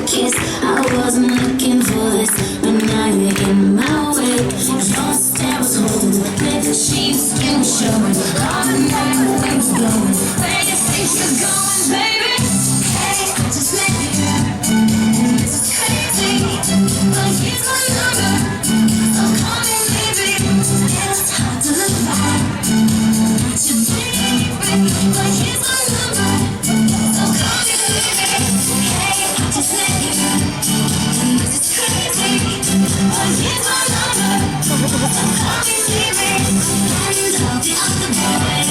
kiss. I wasn't looking for this, but now you're in my way. Your stare was holding the bed sheets, skin was showing. All the night the wind was blowing. Where you think you're going, baby? Hey, I just met you, and this is crazy. But here's my number, so call me baby. It's hard to look back at your baby, but here's my number, so call me baby. Hey, I just met you, and this is crazy. But here's my number, so call me baby. And all the other boys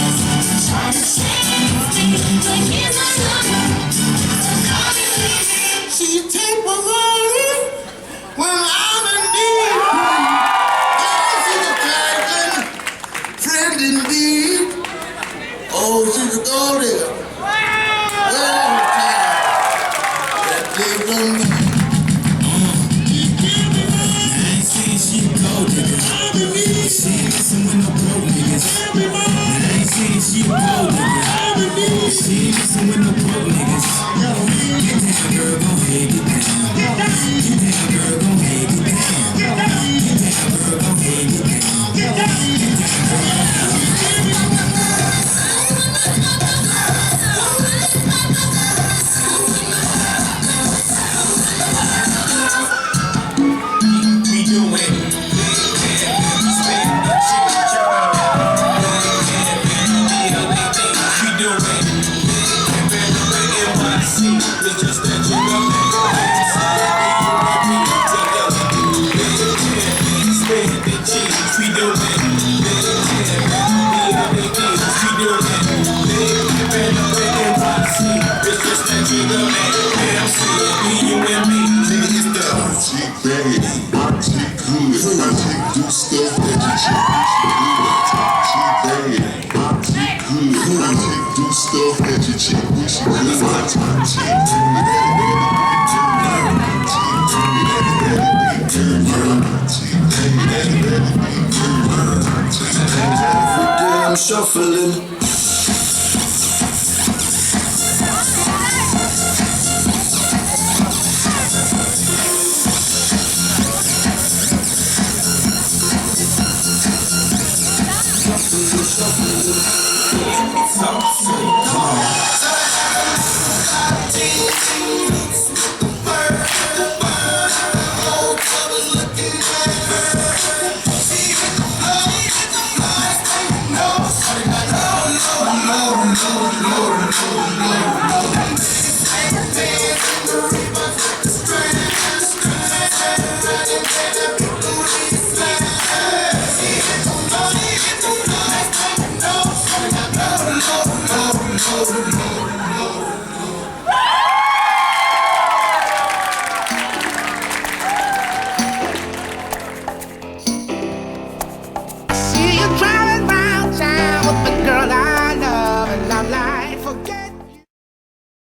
try to change me, but here's my number, so call me baby. She take my money when I'm in need. She's a kind friend indeed. Oh, she's a gold digger. Well, that dig on me. I ain't saying she a gold digger. She ain't messing with no broke niggas. I ain't saying she a gold digger. She ain't messing with no broke niggas. Get down, girl, go ahead, get down. Get down, girl, go ahead, get down. Get down, girl, go ahead, get down. Get down, girl. We do it. Stuff that you check when she good. I'm shuffling.